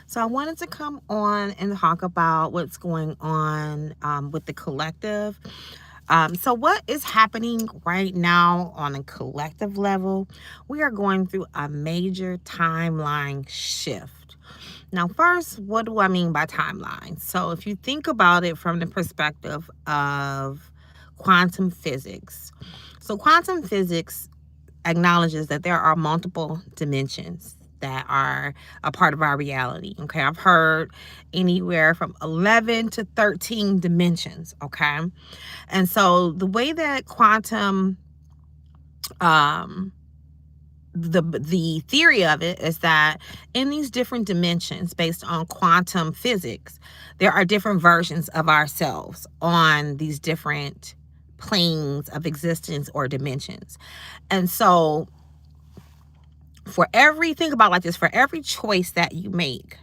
So I wanted to come on and talk about what's going on with the collective. So what is happening right now on a collective level? We are going through a major timeline shift. Now, first, what do I mean by timeline? So if you think about it from the perspective of quantum physics, so quantum physics acknowledges that there are multiple dimensions that are a part of our reality. Okay. I've heard anywhere from 11 to 13 dimensions. Okay. And so the way that quantum, um, the theory of it is that in these different dimensions based on quantum physics, there are different versions of ourselves on these different planes of existence or dimensions. And so think about it like this, for every choice that you make,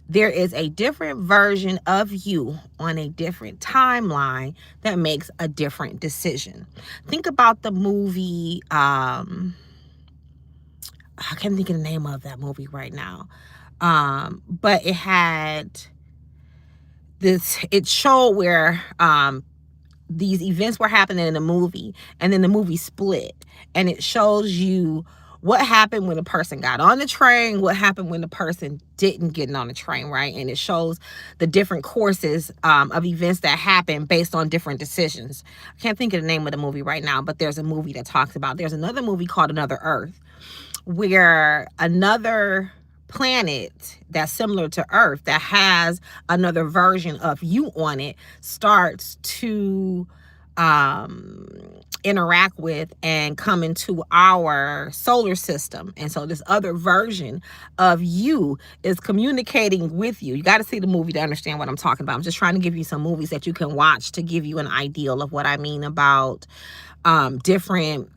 there is a different version of you on a different timeline that makes a different decision. Think about the movie, I can't think of the name of that movie right now. But it showed where these events were happening in the movie, and then the movie split, and it shows you what happened when a person got on the train, what happened when the person didn't get on the train, right? And it shows the different courses of events that happen based on different decisions. I can't think of the name of the movie right now, but there's a movie that talks about. There's another movie called Another Earth, where another planet that's similar to Earth, that has another version of you on it, starts to interact with and come into our solar system. And so this other version of you is communicating with you. You got to see the movie to understand what I'm talking about. I'm just trying to give you some movies that you can watch to give you an ideal of what I mean about different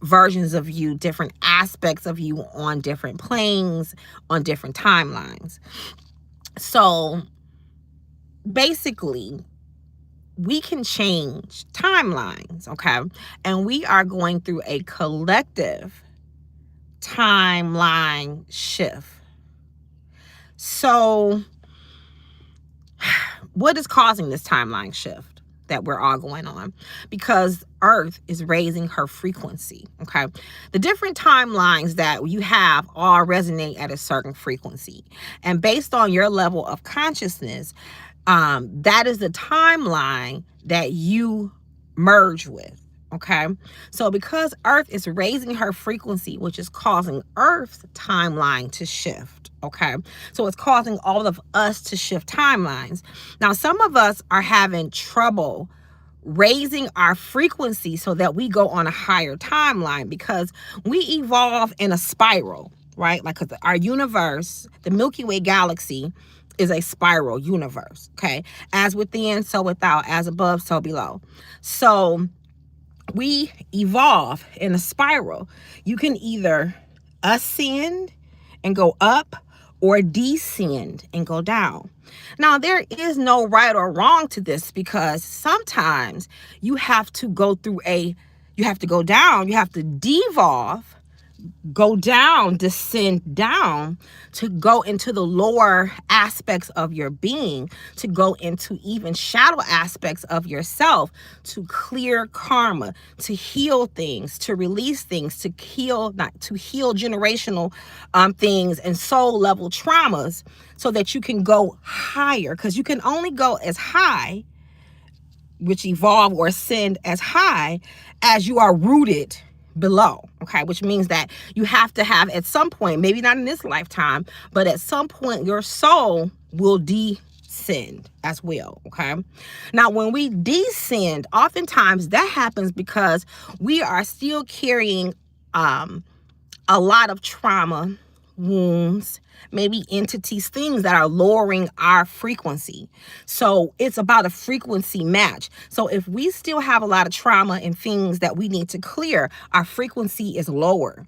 versions of you, different aspects of you on different planes, on different timelines. So basically, we can change timelines, okay? And we are going through a collective timeline shift. So, what is causing this timeline shift that we're all going on? Because Earth is raising her frequency, okay? The different timelines that you have all resonate at a certain frequency. And based on your level of consciousness, that is the timeline that you merge with. Okay. So because Earth is raising her frequency, which is causing Earth's timeline to shift. Okay. So it's causing all of us to shift timelines. Now, some of us are having trouble raising our frequency so that we go on a higher timeline, because we evolve in a spiral, right? Like our universe, the Milky Way galaxy, is a spiral universe. Okay. As within, so without, as above, so below. So we evolve in a spiral. You can either ascend and go up, or descend and go down. Now, there is no right or wrong to this, because sometimes you have to go down, you have to devolve, go down, descend down, to go into the lower aspects of your being, to go into even shadow aspects of yourself, to clear karma, to heal things, to release things, to heal generational things and soul level traumas, so that you can go higher. Because you can only go as high, which evolve or ascend as high, as you are rooted below. Okay, which means that you have to have, at some point, maybe not in this lifetime, but at some point your soul will descend as well. Okay, now when we descend, oftentimes that happens because we are still carrying a lot of trauma, wounds, maybe entities, things that are lowering our frequency. So it's about a frequency match. So if we still have a lot of trauma and things that we need to clear, our frequency is lower.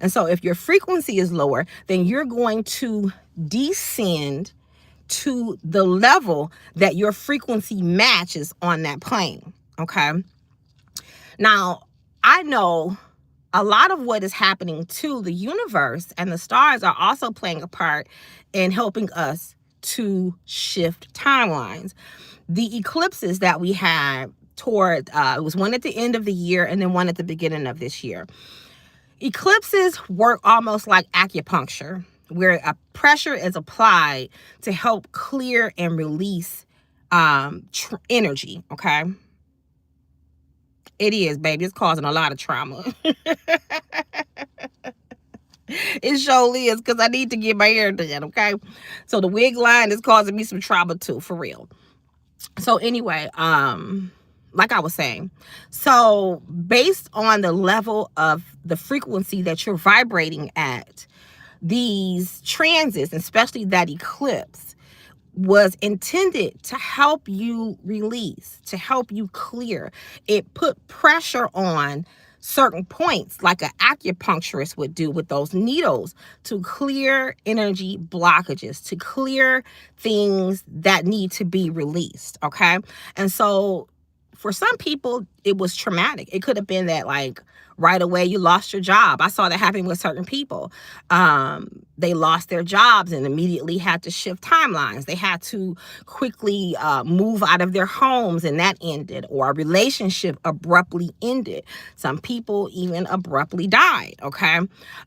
And so if your frequency is lower, then you're going to descend to the level that your frequency matches on that plane. Okay. Now, I know a lot of what is happening to the universe and the stars are also playing a part in helping us to shift timelines. The eclipses that we had toward, it was one at the end of the year and then one at the beginning of this year. Eclipses work almost like acupuncture, where a pressure is applied to help clear and release energy, okay? It is, baby. It's causing a lot of trauma. It surely is, because I need to get my hair done, okay? So the wig line is causing me some trauma too, for real. So anyway, like I was saying, so based on the level of the frequency that you're vibrating at, these transits, especially that eclipse, was intended to help you release, to help you clear. It put pressure on certain points, like an acupuncturist would do with those needles, to clear energy blockages, to clear things that need to be released, okay? And so for some people, it was traumatic. It could have been that, like, right away you lost your job. I saw that happen with certain people. They lost their jobs and immediately had to shift timelines. They had to quickly move out of their homes, and that ended. Or a relationship abruptly ended. Some people even abruptly died, okay?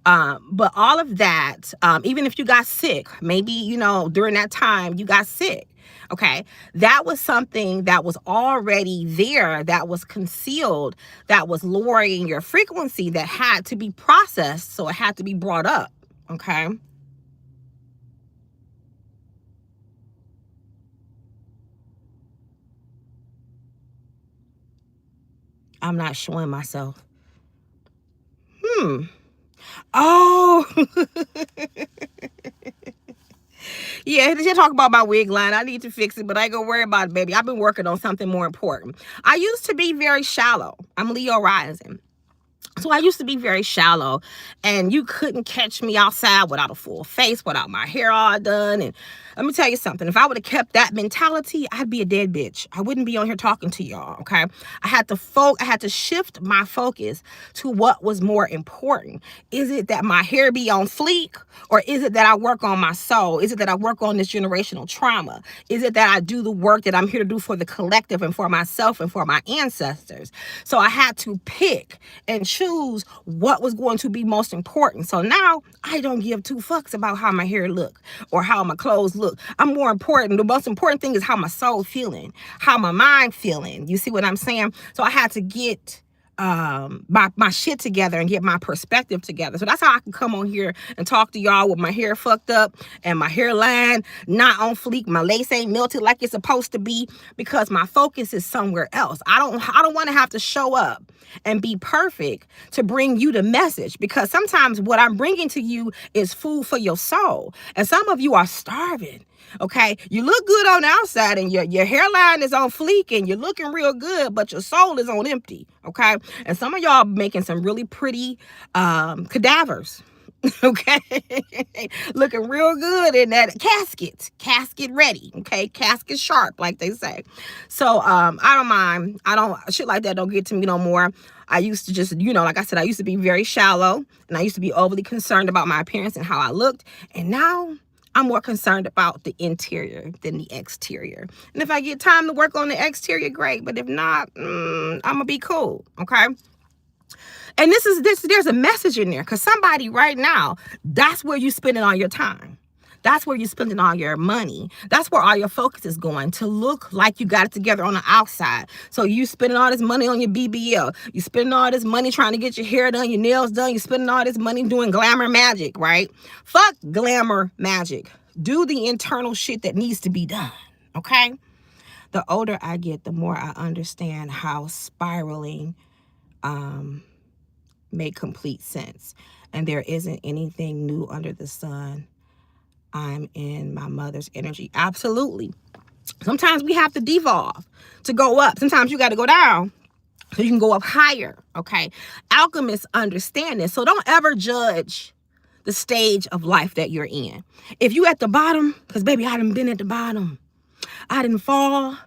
But all of that, even if you got sick, maybe, you know, during that time you got sick, okay, that was something that was already there, that was concealed, that was lowering your frequency, that had to be processed, so it had to be brought up, okay? I'm not showing myself. Oh. Yeah, they talk about my wig line. I need to fix it, but I ain't gonna worry about it, baby. I've been working on something more important. I used to be very shallow. I'm Leo rising. So I used to be very shallow, and you couldn't catch me outside without a full face, without my hair all done. And let me tell you something. If I would have kept that mentality, I'd be a dead bitch. I wouldn't be on here talking to y'all, okay? I had to shift my focus to what was more important. Is it that my hair be on fleek, or is it that I work on my soul? Is it that I work on this generational trauma? Is it that I do the work that I'm here to do for the collective and for myself and for my ancestors? So I had to pick and choose what was going to be most important. So now I don't give two fucks about how my hair look or how my clothes look. I'm more important. The most important thing is how my soul feeling, how my mind feeling. You see what I'm saying? So I had to get my shit together and get my perspective together. So that's how I can come on here and talk to y'all with my hair fucked up and my hairline not on fleek. My lace ain't melted like it's supposed to be, because my focus is somewhere else. I don't want to have to show up and be perfect to bring you the message, because sometimes what I'm bringing to you is food for your soul, and some of you are starving. Okay, you look good on the outside and your hairline is on fleek and you're looking real good, but your soul is on empty. Okay, and some of y'all making some really pretty cadavers. Okay, looking real good in that casket ready. Okay, casket sharp, like they say. So I don't mind. Shit like that don't get to me no more. I used to just, like I said, I used to be very shallow, and I used to be overly concerned about my appearance and how I looked, and now I'm more concerned about the interior than the exterior. And if I get time to work on the exterior, great. But if not, I'm gonna be cool, okay? And there's a message in there, because somebody right now, that's where you're spending all your time. That's where you're spending all your money. That's where all your focus is going, to look like you got it together on the outside. So you spending all this money on your BBL. You spending all this money trying to get your hair done, your nails done. You spending all this money doing glamour magic, right? Fuck glamour magic. Do the internal shit that needs to be done, okay? The older I get, the more I understand how spiraling make complete sense. And there isn't anything new under the sun. I'm in my mother's energy. Absolutely. Sometimes we have to devolve to go up. Sometimes you got to go down so you can go up higher, okay? Alchemists understand this. So don't ever judge the stage of life that you're in. If you at the bottom, because baby, I done been at the bottom. I done fell,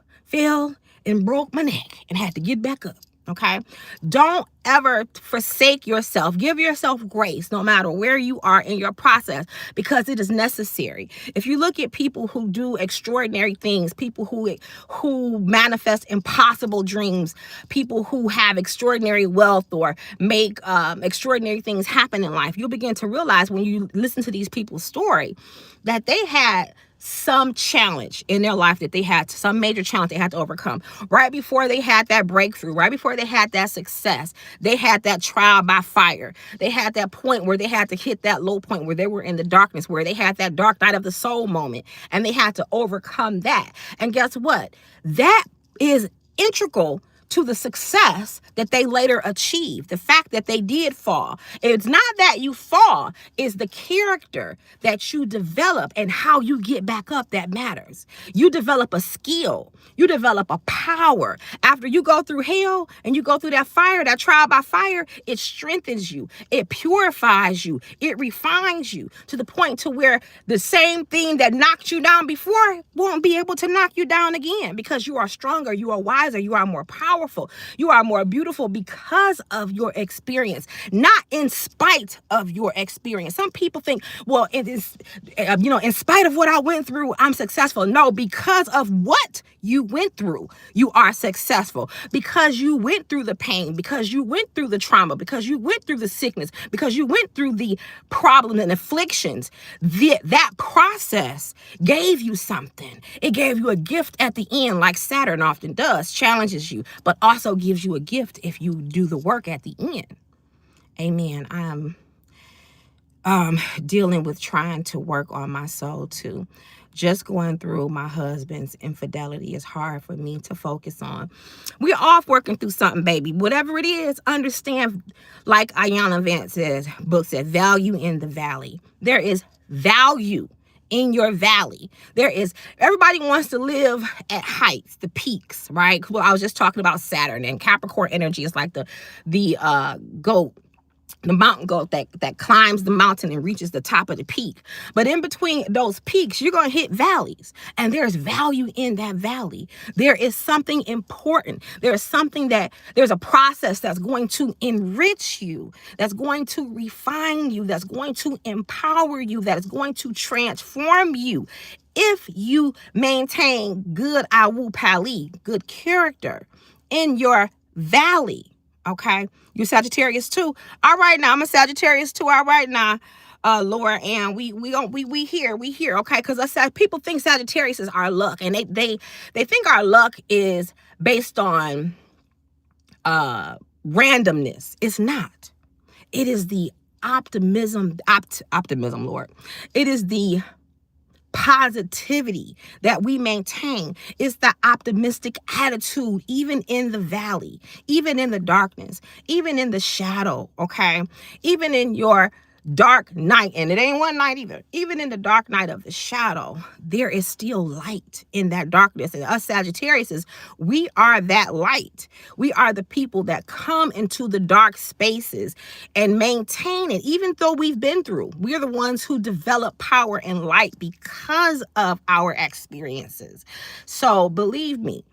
and broke my neck and had to get back up. Okay. Don't ever forsake yourself. Give yourself grace no matter where you are in your process, because it is necessary. If you look at people who do extraordinary things, people who manifest impossible dreams, people who have extraordinary wealth or make extraordinary things happen in life, you'll begin to realize when you listen to these people's story that they had some challenge in their life, that they had some major challenge they had to overcome. Right before they had that breakthrough, right before they had that success, they had that trial by fire. They had that point where they had to hit that low point where they were in the darkness, where they had that dark night of the soul moment, and they had to overcome that. And guess what? That is integral to the success that they later achieved. The fact that they did fall. It's not that you fall, it's the character that you develop and how you get back up that matters. You develop a skill. You develop a power. After you go through hell and you go through that fire, that trial by fire, it strengthens you. It purifies you. It refines you to the point to where the same thing that knocked you down before won't be able to knock you down again, because you are stronger, you are wiser, you are more powerful, you are more beautiful because of your experience, not in spite of your experience. Some people think, well, it is, in spite of what I went through, I'm successful. No, because of what you went through, you are successful. Because you went through the pain, because you went through the trauma, because you went through the sickness, because you went through the problems and afflictions, that process gave you something. It gave you a gift at the end, like Saturn often does, challenges you, but also gives you a gift if you do the work at the end. Amen. I'm dealing with trying to work on my soul too. Just going through my husband's infidelity is hard for me to focus on. We're off working through something, baby. Whatever it is, understand, like Ayanna Vance's book said, value in the valley. There is value in your valley. Everybody wants to live at heights, the peaks, right? Well, I was just talking about Saturn, and Capricorn energy is like the goat, the mountain goat that climbs the mountain and reaches the top of the peak. But in between those peaks, you're going to hit valleys, and there's value in that valley. There is something important. There's a process that's going to enrich you, that's going to refine you, that's going to empower you, that's going to transform you if you maintain good awu pali, good character in your valley. Okay, you're Sagittarius too. All right, now I'm a Sagittarius too. All right, now, Laura, and we here. Okay, because I said people think Sagittarius is our luck, and they think our luck is based on randomness. It's not. It is the optimism, Lord. It is the positivity that we maintain. Is the optimistic attitude, even in the valley, even in the darkness, even in the shadow, okay? Even in your dark night, and it ain't one night either. Even in the dark night of the shadow, there is still light in that darkness. And us Sagittariuses, we are that light. We are the people that come into the dark spaces and maintain it, even though we've been through. We're the ones who develop power and light because of our experiences. So believe me,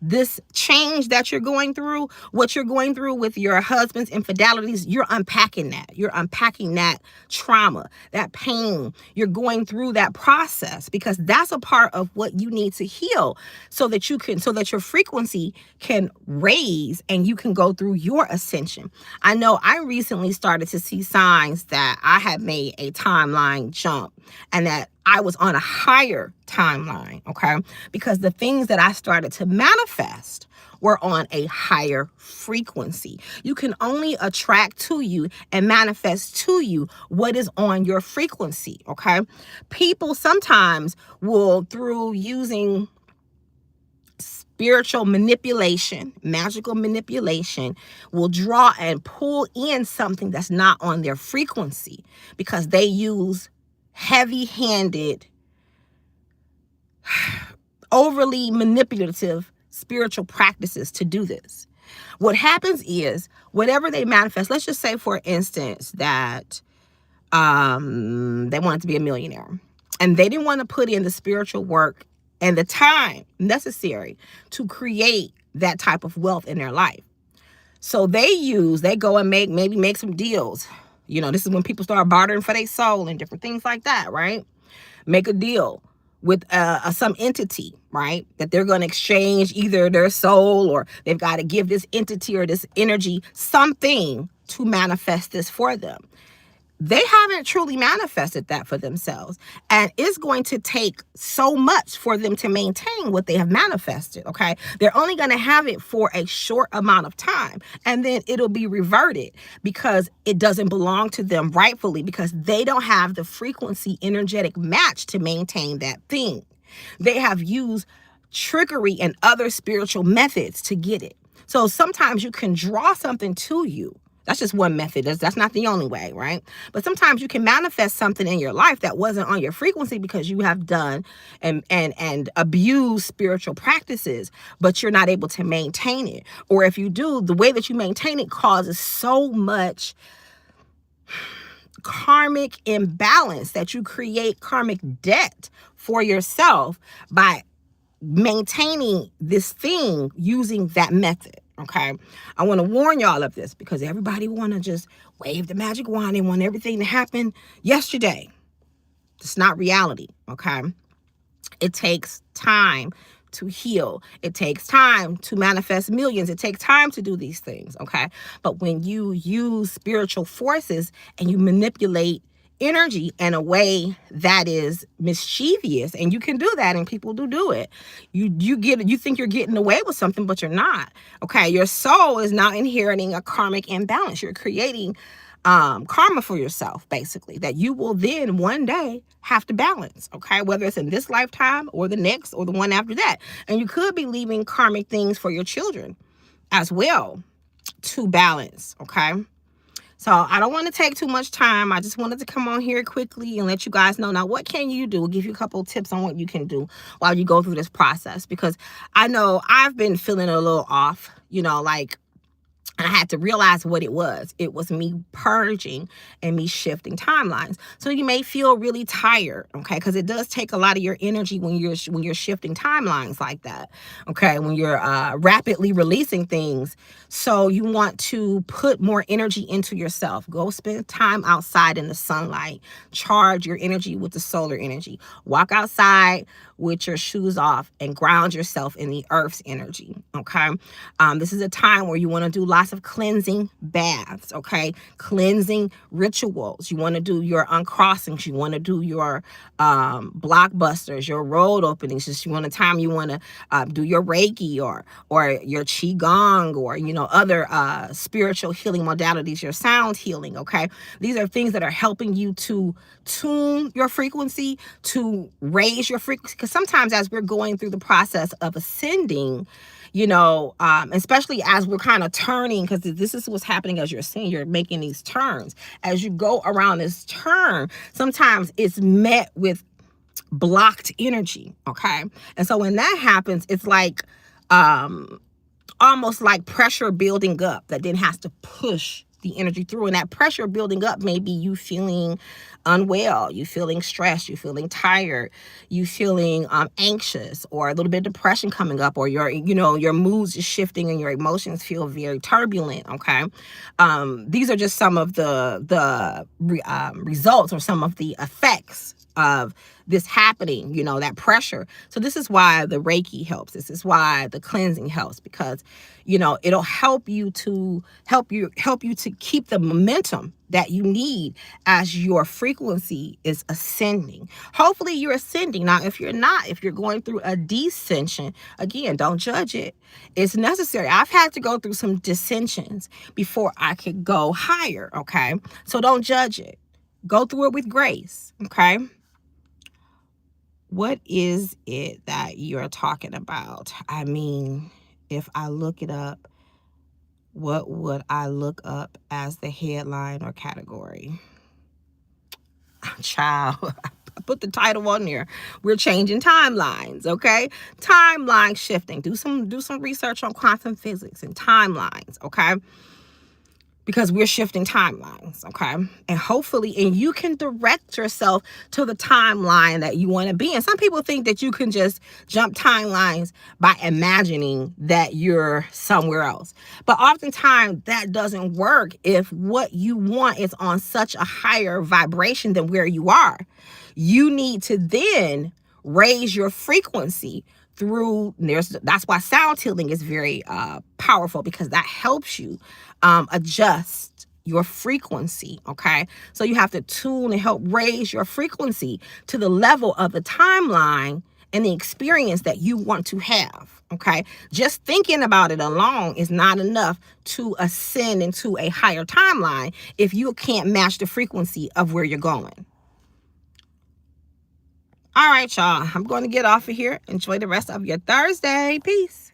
this change that you're going through, what you're going through with your husband's infidelities, you're unpacking that. You're unpacking that trauma, that pain. You're going through that process, because that's a part of what you need to heal so that your frequency can raise and you can go through your ascension. I know I recently started to see signs that I had made a timeline jump and that I was on a higher timeline, okay? Because the things that I started to manifest were on a higher frequency. You can only attract to you and manifest to you what is on your frequency, okay? People sometimes will, through using spiritual manipulation, magical manipulation, will draw and pull in something that's not on their frequency, because they use heavy-handed, overly manipulative spiritual practices to do this. What happens is, whatever they manifest, let's just say, for instance, that they wanted to be a millionaire, and they didn't want to put in the spiritual work and the time necessary to create that type of wealth in their life. So they go and maybe make some deals. This is when people start bartering for their soul and different things like that, right? Make a deal with some entity, right? That they're going to exchange either their soul, or they've got to give this entity or this energy something to manifest this for them. They haven't truly manifested that for themselves. And it's going to take so much for them to maintain what they have manifested, okay? They're only going to have it for a short amount of time. And then it'll be reverted because it doesn't belong to them rightfully, because they don't have the frequency energetic match to maintain that thing. They have used trickery and other spiritual methods to get it. So sometimes you can draw something to you. That's just one method. That's not the only way, right? But sometimes you can manifest something in your life that wasn't on your frequency because you have done and abused spiritual practices, but you're not able to maintain it. Or if you do, the way that you maintain it causes so much karmic imbalance that you create karmic debt for yourself by maintaining this thing using that method. Okay, I want to warn y'all of this because everybody want to just wave the magic wand and want everything to happen yesterday. It's not reality. Okay, it takes time to heal. It takes time to manifest millions. It takes time to do these things. Okay, but when you use spiritual forces and you manipulate energy in a way that is mischievous, and you can do that, and people do it. You think you're getting away with something, but you're not. Okay, your soul is now inheriting a karmic imbalance. You're creating karma for yourself, basically, that you will then one day have to balance. Okay, whether it's in this lifetime or the next or the one after that, and you could be leaving karmic things for your children as well to balance. Okay. So I don't want to take too much time. I just wanted to come on here quickly and let you guys know. Now, what can you do? I'll give you a couple of tips on what you can do while you go through this process, because I know I've been feeling a little off, and I had to realize what it was. It was me purging and me shifting timelines. So you may feel really tired, okay? Because it does take a lot of your energy when you're shifting timelines like that, okay? When you're rapidly releasing things. So you want to put more energy into yourself. Go spend time outside in the sunlight. Charge your energy with the solar energy. Walk outside with your shoes off and ground yourself in the earth's energy, okay? This is a time where you want to do lots of cleansing baths, okay? Cleansing rituals. You want to do your uncrossings. You want to do your blockbusters, your road openings. Just you want to do your Reiki or your Qigong or, other spiritual healing modalities, your sound healing, okay? These are things that are helping you to tune your frequency, to raise your frequency. Because sometimes as we're going through the process of ascending, especially as we're kind of turning, because this is what's happening as you're ascending, you're making these turns. As you go around this turn, sometimes it's met with blocked energy, okay? And so when that happens, it's like almost like pressure building up that then has to push the energy through. And that pressure building up may be you feeling unwell, you feeling stressed, you feeling tired, you feeling anxious, or a little bit of depression coming up, or your moods is shifting and your emotions feel very turbulent. Okay, these are just some of the results or some of the effects of this happening, that pressure. So this is why the Reiki helps. This is why the cleansing helps, because it'll help you to keep the momentum that you need as your frequency is ascending. Hopefully you're ascending. Now, if you're not, if you're going through a descension, again, don't judge it. It's necessary. I've had to go through some dissensions before I could go higher, okay? So don't judge it. Go through it with grace, okay? What is it that you're talking about? I mean, if I look it up, what would I look up as the headline or category? Child, I put the title on there. We're changing timelines, okay? Timeline shifting. Do some research on quantum physics and timelines, okay? because we're shifting timelines, okay? And hopefully, and you can direct yourself to the timeline that you want to be in. Some people think that you can just jump timelines by imagining that you're somewhere else. But oftentimes that doesn't work if what you want is on such a higher vibration than where you are. You need to then raise your frequency through that's why sound healing is very powerful, because that helps you adjust your frequency. Okay, so you have to tune and help raise your frequency to the level of the timeline and the experience that you want to have. Okay, just thinking about it alone is not enough to ascend into a higher timeline if you can't match the frequency of where you're going. All right, y'all, I'm going to get off of here. Enjoy the rest of your Thursday. Peace.